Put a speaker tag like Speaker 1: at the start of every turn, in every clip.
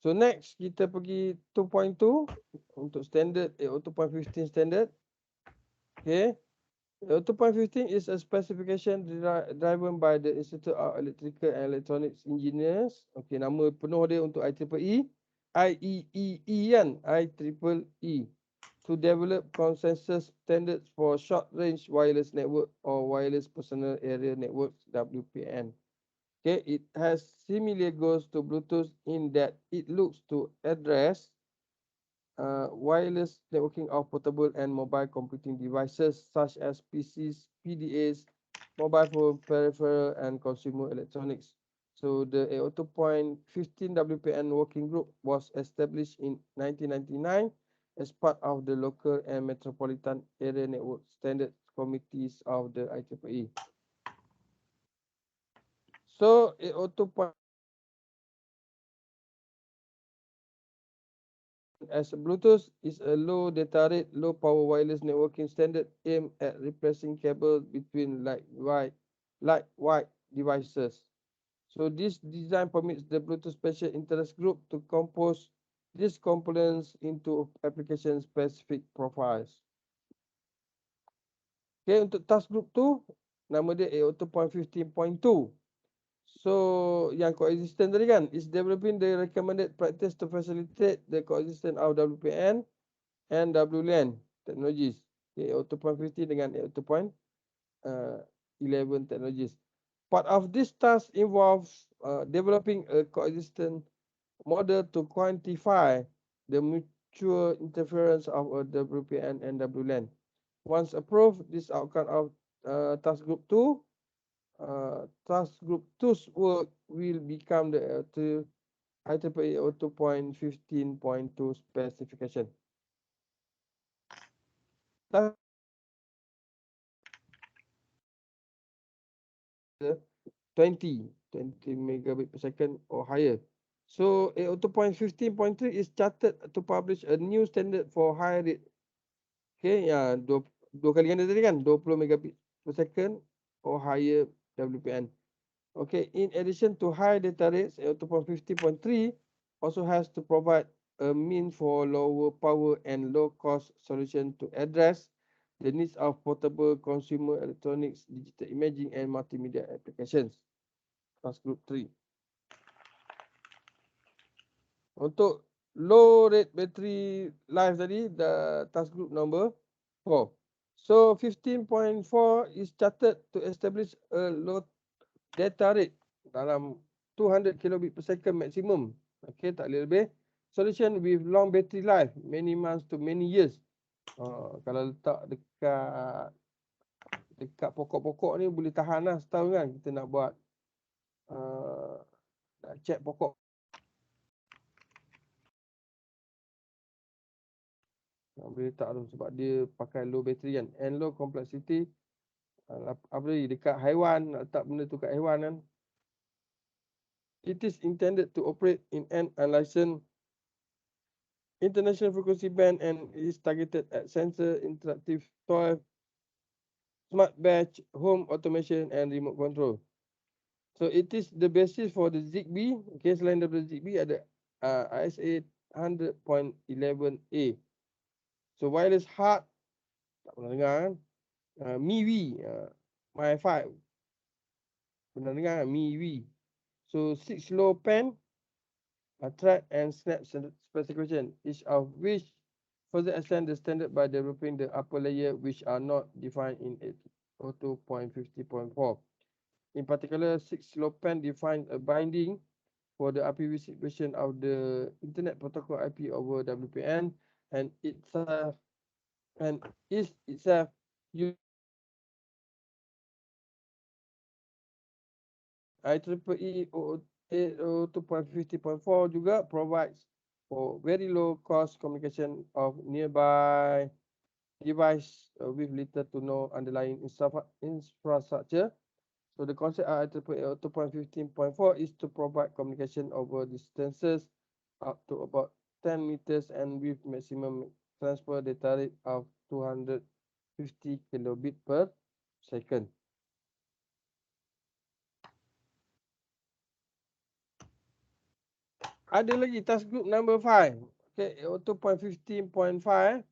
Speaker 1: So next kita pergi 2.2 untuk standard 2.15 standard. Okay. 2.15 is a specification driven by the Institute of Electrical and Electronics Engineers. Okay, nama penuh dia untuk IEEE. IEEE kan? IEEE. To develop consensus standards for short range wireless network or wireless personal area networks, WPN. Okay, it has similar goals to Bluetooth in that it looks to address wireless networking of portable and mobile computing devices such as PCs, PDAs, mobile phone, peripheral, and consumer electronics. So the 802.15 WPN working group was established in 1999 as part of the local and metropolitan area network standards committees of the IEEE. So 802. As Bluetooth is a low data rate, low power wireless networking standard aimed at replacing cable between light-wide devices. So this design permits the Bluetooth Special Interest Group to compose these components into application-specific profiles. Okay, untuk task group tu, nama dia 802.15.2. So, yang coexistence tadi kan, is developing the recommended practice to facilitate the coexistence of WPN and WLAN technologies. Okay, 802.15 dengan 802.11 technologies. Part of this task involves developing a coexistence model to quantify the mutual interference of a WPN and WLAN. Once approved, this outcome of task group 2, task group 2's work will become the IEEE 802.15.2 specification. 20 megabit per second or higher. So 802.15.3 is charted to publish a new standard for high rate. Okay, ya, dua kali ganda tadi kan, 20 megabit per second or higher WPN. Okay, in addition to high data rates, 802.15.3 also has to provide a mean for lower power and low cost solution to address the needs of portable consumer electronics, digital imaging and multimedia applications. Task group 3. Untuk low rate battery life tadi, the task group number 4. So 15.4 is charted to establish a low data rate dalam 200 kilobit per second maximum. Okay, tak boleh lebih. Solution with long battery life, many months to many years. Kalau letak dekat pokok-pokok ni boleh tahan lah setahun kan. Kita nak buat nak check pokok. Boleh letak tu sebab dia pakai low battery kan. And low complexity. Apa lagi dekat haiwan, nak letak benda tu kat haiwan kan. It is intended to operate in an unlicensed international frequency band and is targeted at sensor, interactive toy, smart badge, home automation and remote control. So it is the basis for the ZigBee. Okay, selain daripada ZigBee ada ISA 100.11a. So wireless HART, tak pernah dengar kan. MIWI, Mi-Fi, pernah dengar kan? MIWI. So 6 low pan, track and snap specification, each of which further extend the standard by developing the upper layer which are not defined in 802.50.4. In particular, 6 low pan defines a binding for the IPv6 version of the Internet Protocol IP over WPN and is itself IEEE 802.50.4 juga provides for very low cost communication of nearby device with little to no underlying infrastructure. So the concept of IEEE 802.15.4 is to provide communication over distances up to about 10 meters and with maximum transfer data rate of 250 kilobit per second. Ada lagi task group number 5. Okay, 802.15.5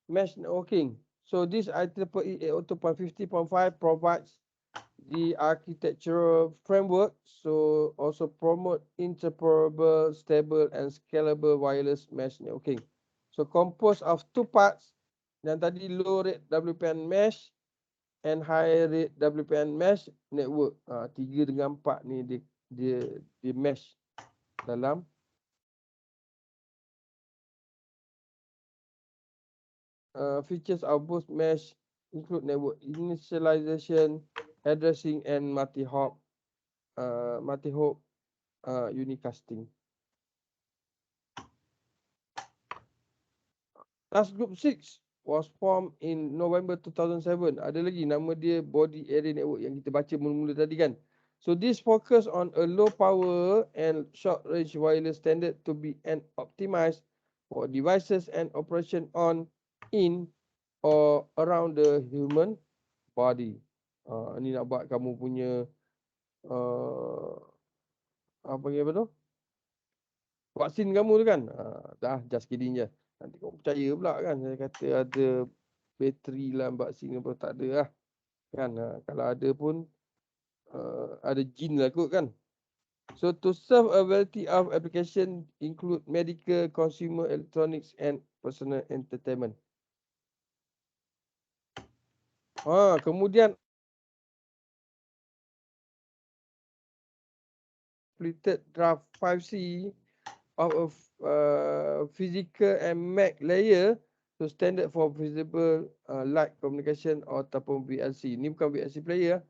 Speaker 1: mesh networking. So this IEEE 802.50.5 provides the architectural framework, so also promote interoperable, stable and scalable wireless mesh networking. So composed of two parts, yang tadi low rate WPN mesh and high rate WPN mesh network. 3 dengan 4 ni dia mesh dalam features of both mesh include network initialization, addressing and multi-hop unicasting. Task Group 6 was formed in November 2007. Ada lagi nama dia Body Area Network yang kita baca mula-mula tadi kan. So this focus on a low power and short range wireless standard to be and optimized for devices and operation on, in or around the human body. Ni nak buat kamu punya uh, apa panggil apa tu? Vaksin kamu tu kan. Dah just kidding je. Nanti kau percaya pula kan saya kata ada bateri dalam vaksin apa tak ada lah. Kan kalau ada pun ada jin lah kot kan. So to serve a variety of application include medical, consumer electronics and personal entertainment. Kemudian completed draft 5C of a physical and MAC layer to standard for visible light communication ataupun VLC. Ni bukan VLC player.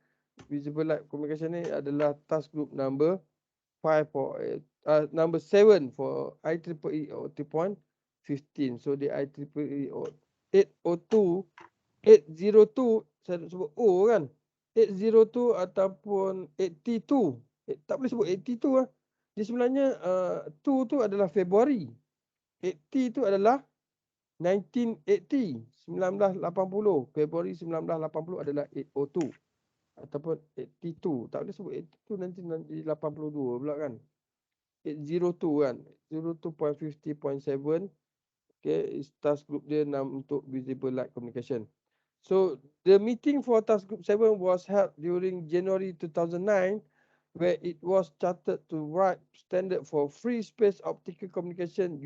Speaker 1: Visible light communication ni adalah task group number 5 for number 7 for IEEE 8.15. So the IEEE 802 802 saya nak sebut O kan. 802 ataupun 82. Tak boleh sebut 82 lah. Dia sebenarnya 2 tu adalah Februari. 80 tu adalah 1980. 1980. Februari 1980 adalah 802. Ataupun 82. Tak boleh sebut 82 nanti 82 pula kan. 802 kan. 802.50.7. Okay, is task group dia untuk visible light communication. So the meeting for task group 7 was held during January 2009, where it was charted to write standard for free space optical communication.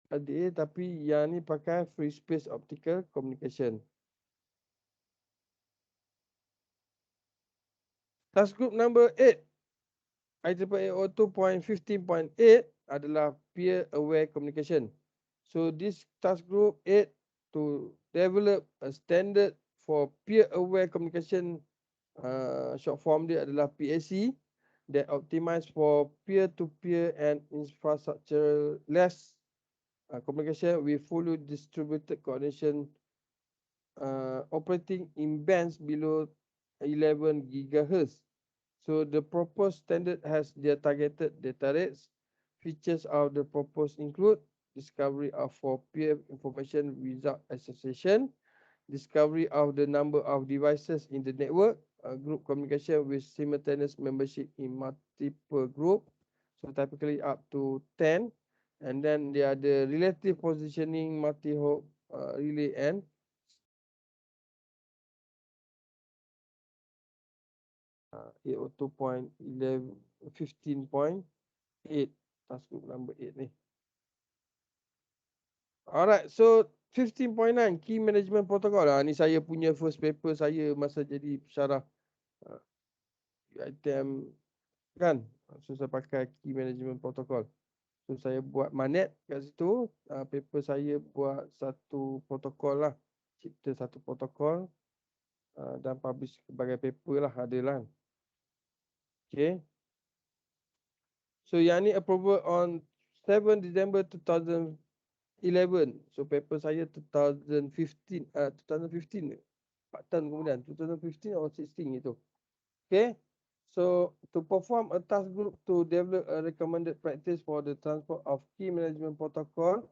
Speaker 1: Ada tapi yang ni pakai free space optical communication. Task group number 8, IEEE 2.15.8 adalah peer aware communication. So this task group 8 to develop a standard for peer aware communication. Short form dia adalah PAC that optimize for peer-to-peer and infrastructure-less communication with fully distributed coordination operating in bands below 11 GHz. So the proposed standard has their targeted data rates. Features of the proposed include discovery of for peer information without association, discovery of the number of devices in the network, group communication with simultaneous membership in multiple group, so typically up to 10, and then there are the relative positioning, multi-hop relay and 802.15.8 task group number 8 ni. Alright, so 15.9 key management protocol. Ni saya punya first paper saya masa jadi pensyarah item kan. So saya pakai key management protocol. So saya buat manet kat situ. Paper saya buat satu protokol lah. Cipta satu protokol dan publish sebagai paper lah, adalah. Okay. So yang ni approval on 7 December 2011. So paper saya 2015 2015 4 tahun kemudian 2015 or 16 itu. Okay. So to perform a task group to develop a recommended practice for the transport of key management protocol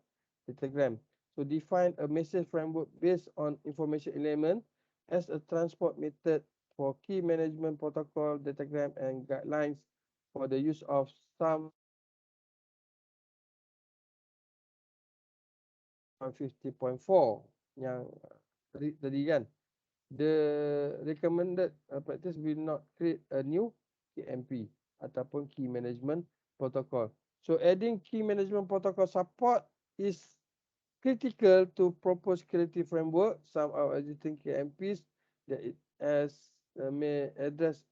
Speaker 1: datagram. So define a message framework based on information element as a transport method for key management protocol, datagram, and guidelines for the use of some 50.4 yang tadi kan. The recommended practice will not create a new KMP ataupun key management protocol. So adding key management protocol support is critical to propose creative framework. Some are existing KMPs that it has may address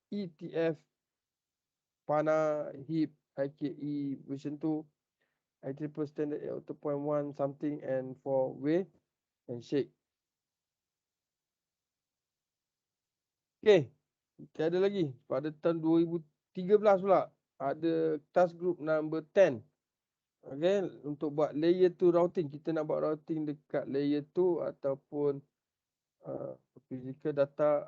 Speaker 1: ETF, PANA, HIP, IKE version 2, IEEE standard 2.1 something, and for way and shake. Okay, tiada lagi. Pada tahun 2013 pula ada task group number 10. Okay, untuk buat layer 2 routing. Kita nak buat routing dekat layer 2 ataupun physical data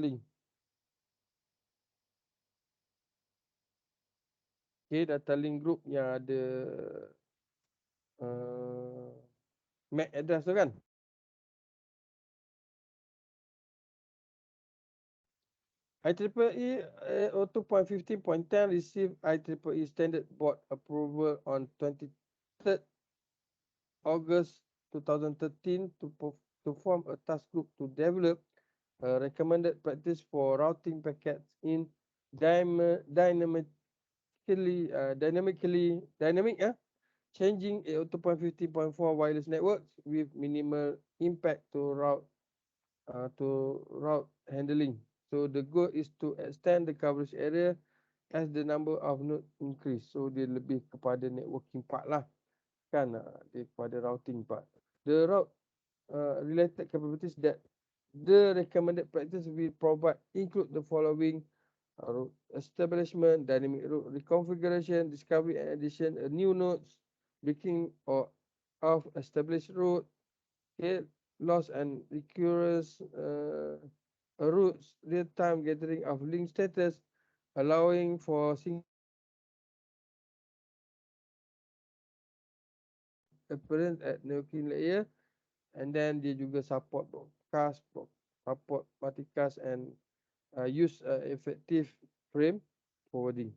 Speaker 1: link. Okay, data link group yang ada MAC address tu kan. IEEE 2.15.10 received IEEE Standard Board approval on 23rd August 2013 to form a task group to develop a recommended practice for routing packets in dynamic changing 2.15.4 wireless networks with minimal impact to route handling. So the goal is to extend the coverage area as the number of node increase. So dia lebih kepada networking part lah, kan, dia kepada routing part. The route related capabilities that the recommended practice will provide include the following: route establishment, dynamic route reconfiguration, discovery and addition a new nodes, breaking or of established route, okay, loss and recurrence routes, real-time gathering of link status, allowing for single appearance at networking layer, and then dia juga support broadcast, support multicast, and use effective frame forwarding.